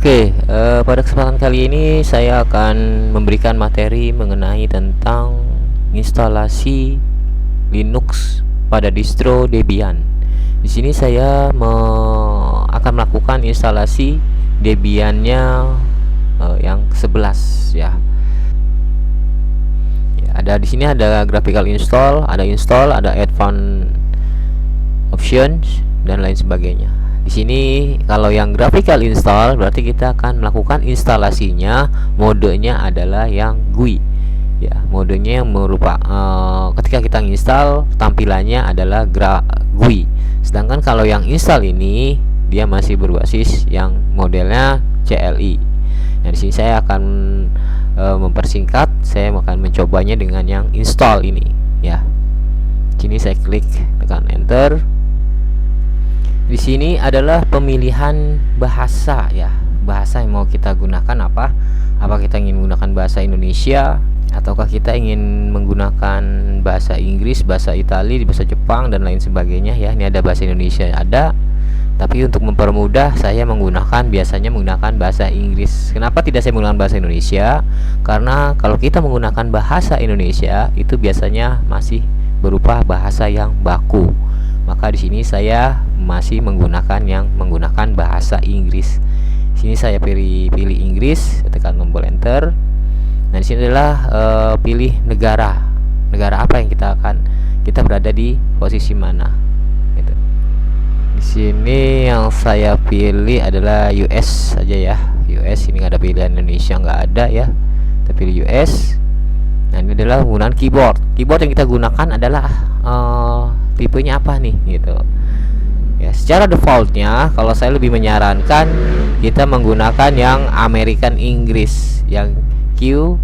Oke, pada kesempatan kali ini saya akan memberikan materi mengenai tentang instalasi Linux pada distro Debian. Di sini saya akan melakukan instalasi Debiannya yang 11 ya. Ada di sini ada graphical install, ada advanced options dan lain sebagainya. Di sini kalau yang graphical install berarti kita akan melakukan instalasinya, modenya adalah yang GUI. Ya, modenya yang ketika kita install tampilannya adalah GUI. Sedangkan kalau yang install ini dia masih berbasis yang modelnya CLI. Nah, di sini saya akan mempersingkat, saya akan mencobanya dengan yang install ini ya. Sini saya klik, tekan enter. Di sini adalah pemilihan bahasa ya. Bahasa yang mau kita gunakan apa? Apa kita ingin menggunakan bahasa Indonesia ataukah kita ingin menggunakan bahasa Inggris, bahasa Italia, bahasa Jepang dan lain sebagainya ya. Ini ada bahasa Indonesia ada. Tapi untuk mempermudah saya biasanya menggunakan bahasa Inggris. Kenapa tidak saya menggunakan bahasa Indonesia? Karena kalau kita menggunakan bahasa Indonesia itu biasanya masih berupa bahasa yang baku. Maka di sini saya masih menggunakan bahasa Inggris. Sini saya pilih Inggris, tekan tombol enter. Nah, di sini adalah pilih negara apa yang kita berada di posisi mana. Gitu. Di sini yang saya pilih adalah US saja ya. US, ini nggak ada pilihan Indonesia, nggak ada ya. Kita pilih US. Nah, ini adalah penggunaan keyboard. Keyboard yang kita gunakan adalah tipenya apa nih gitu. Ya, secara defaultnya kalau saya lebih menyarankan kita menggunakan yang American English, yang Q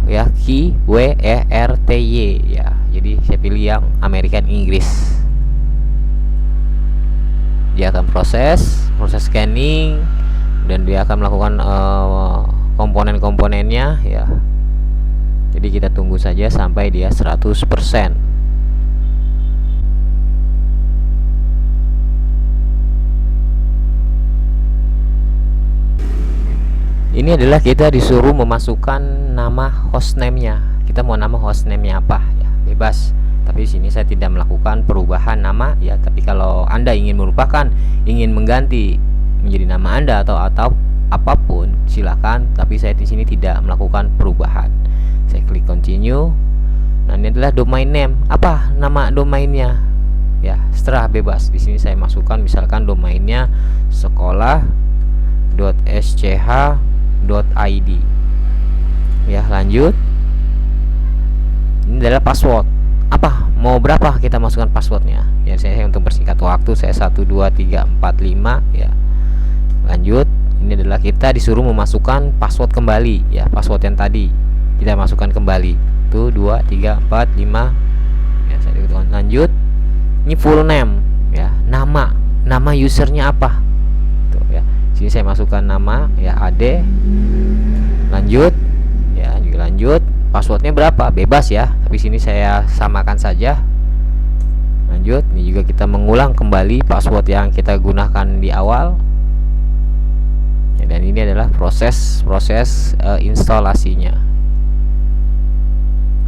ya, Q W E R T Y ya. Jadi saya pilih yang American English. Dia akan proses scanning dan dia akan melakukan komponen-komponennya ya. Jadi kita tunggu saja sampai dia 100%. Ini adalah kita disuruh memasukkan nama hostname-nya. Kita mau nama hostname-nya apa ya, bebas. Tapi di sini saya tidak melakukan perubahan nama ya. Tapi kalau Anda ingin mengganti menjadi nama Anda atau apapun, silakan. Tapi saya di sini tidak melakukan perubahan. Saya klik continue. Nah, ini adalah domain name. Apa nama domainnya? Ya, setelah bebas. Di sini saya masukkan misalkan domainnya sekolah.sch.id. Ya, lanjut. Ini adalah password. Apa? Mau berapa kita masukkan passwordnya? Ya, saya untuk persingkat waktu saya 1 2 3 4 5 ya. Lanjut. Ini adalah kita disuruh memasukkan password kembali ya, password yang tadi kita masukkan kembali. 1 2 3 4 5 ya, saya tekan lanjut. Ini full name ya, nama usernya apa? Tuh ya. Sini saya masukkan nama ya, AD. Lanjut ya, juga lanjut. Passwordnya berapa? Bebas ya, tapi sini saya samakan saja. Lanjut. Ini juga kita mengulang kembali password yang kita gunakan di awal ya, dan ini adalah proses instalasinya.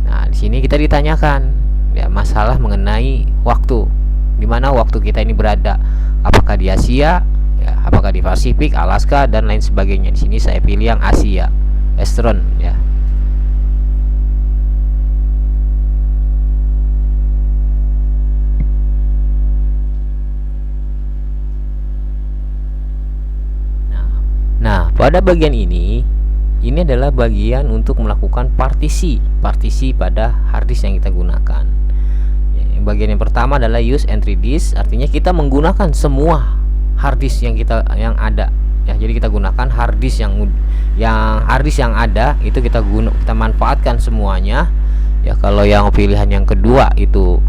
Nah, di sini kita ditanyakan ya masalah mengenai waktu, di mana waktu kita ini berada, apakah di Asia ya, apakah di Pasifik, Alaska dan lain sebagainya. Di sini saya pilih yang Asia, Eastern ya. Nah, pada bagian ini adalah bagian untuk melakukan partisi pada harddisk yang kita gunakan. Ya, bagian yang pertama adalah use entry disk, artinya kita menggunakan semua harddisk yang ada. Ya, jadi kita gunakan harddisk yang ada itu kita manfaatkan semuanya. Ya, kalau yang pilihan yang kedua itu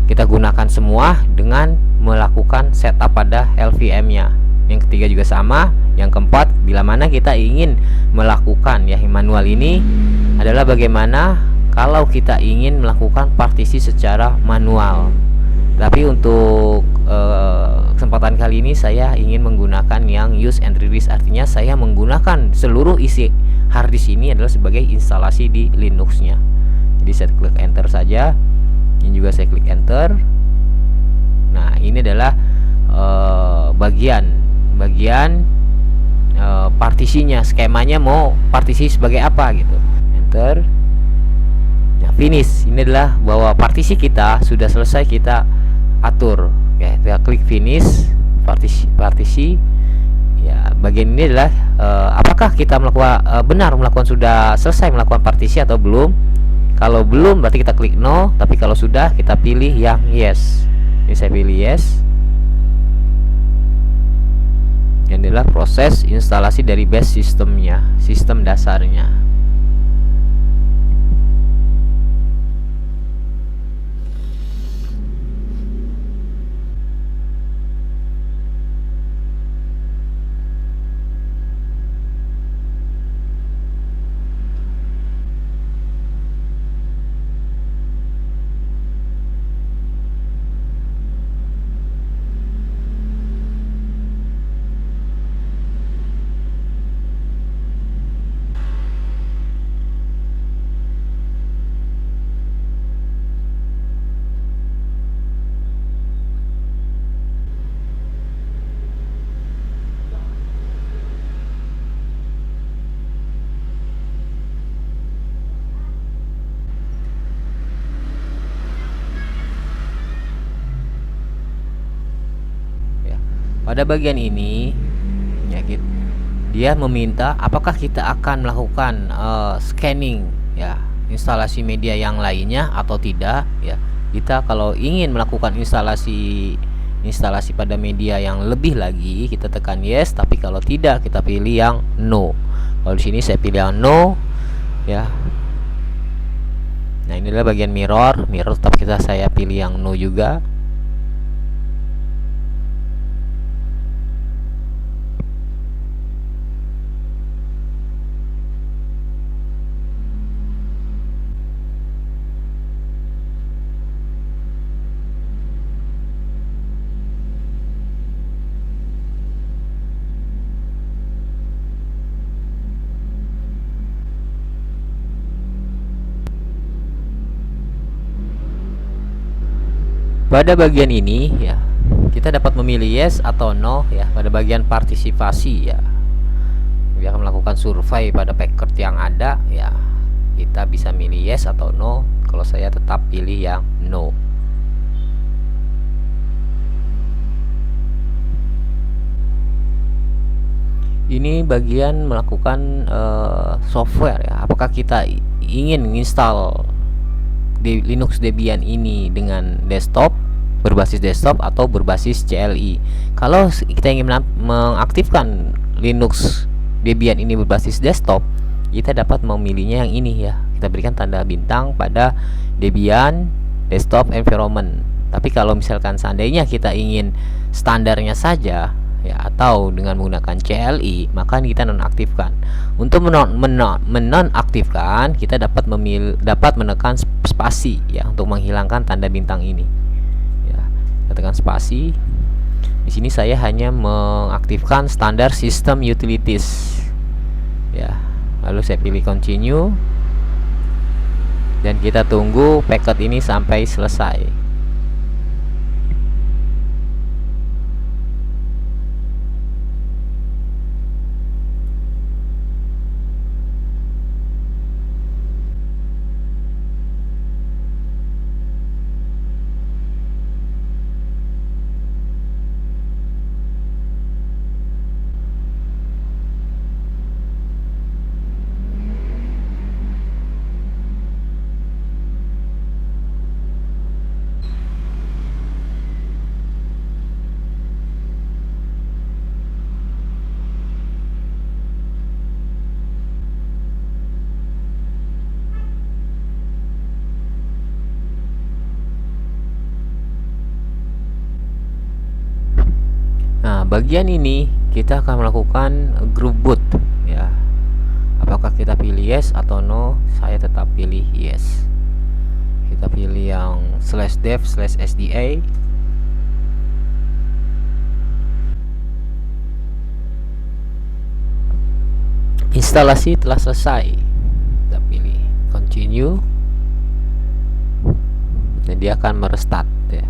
kita gunakan semua dengan melakukan setup pada LVM-nya. Yang ketiga juga sama. Yang keempat, bila mana kita ingin melakukan ya manual ini adalah bagaimana kalau kita ingin melakukan partisi secara manual. Tapi untuk kesempatan kali ini saya ingin menggunakan yang use and release, artinya saya menggunakan seluruh isi harddisk ini adalah sebagai instalasi di Linuxnya. Jadi saya klik enter saja, ini juga saya klik enter. Nah, ini adalah bagian partisinya, skemanya mau partisi sebagai apa gitu. Enter. Nah, finish. Ini adalah bahwa partisi kita sudah selesai kita atur. Ya, kita klik finish partisi. Ya, bagian ini adalah apakah kita melakukan sudah selesai melakukan partisi atau belum. Kalau belum berarti kita klik no, tapi kalau sudah kita pilih yang yes. Ini saya pilih yes. Ini adalah proses instalasi dari base sistemnya, sistem dasarnya. Pada bagian ini ya, dia meminta apakah kita akan melakukan scanning ya instalasi media yang lainnya atau tidak ya. Kita kalau ingin melakukan instalasi pada media yang lebih lagi kita tekan yes, tapi kalau tidak kita pilih yang no. Kalau di sini saya pilih yang no ya. Nah, ini adalah bagian mirror, tapi saya pilih yang no juga. Pada bagian ini ya, kita dapat memilih yes atau no ya. Pada bagian partisipasi ya, dia akan melakukan survei pada packet yang ada ya. Kita bisa milih yes atau no. Kalau saya tetap pilih yang no. Ini bagian melakukan software ya. Apakah kita ingin install di Linux Debian ini dengan desktop, berbasis desktop atau berbasis CLI. Kalau kita ingin mengaktifkan Linux Debian ini berbasis desktop, kita dapat memilihnya yang ini ya. Kita berikan tanda bintang pada Debian Desktop Environment. Tapi kalau misalkan seandainya kita ingin standarnya saja ya, atau dengan menggunakan CLI, maka kita nonaktifkan. Untuk menonaktifkan, kita dapat menekan spasi ya untuk menghilangkan tanda bintang ini. Ya, kita tekan spasi. Di sini saya hanya mengaktifkan standar system utilities. Ya, lalu saya pilih continue dan kita tunggu packet ini sampai selesai. Nah, bagian ini kita akan melakukan group boot ya. Apakah kita pilih yes atau no? Saya tetap pilih yes. Kita pilih yang /dev/sda. instalasi telah selesai. Kita pilih continue dan dia akan merestart ya.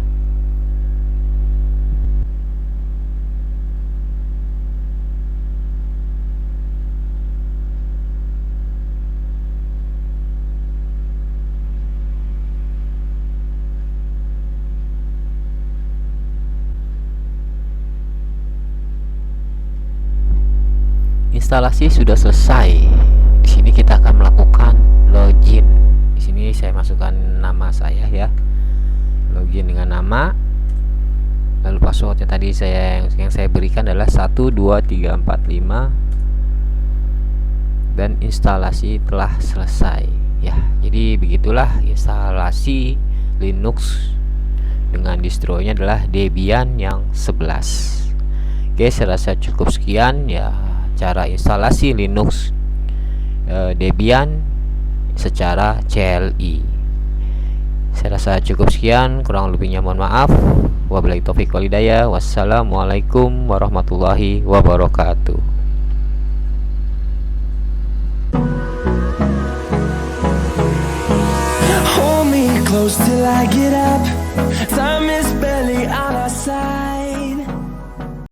Instalasi sudah selesai. Di sini kita akan melakukan login. Di sini saya masukkan nama saya ya. Login dengan nama. Lalu passwordnya tadi yang saya berikan adalah 12345 dan instalasi telah selesai ya. Jadi begitulah instalasi Linux dengan distronya adalah Debian yang 11. Oke, saya rasa cukup sekian ya cara instalasi Linux Debian secara CLI. Saya rasa cukup sekian, kurang lebihnya mohon maaf. Wabillahi taufiq wal hidayah. Wassalamualaikum warahmatullahi wabarakatuh.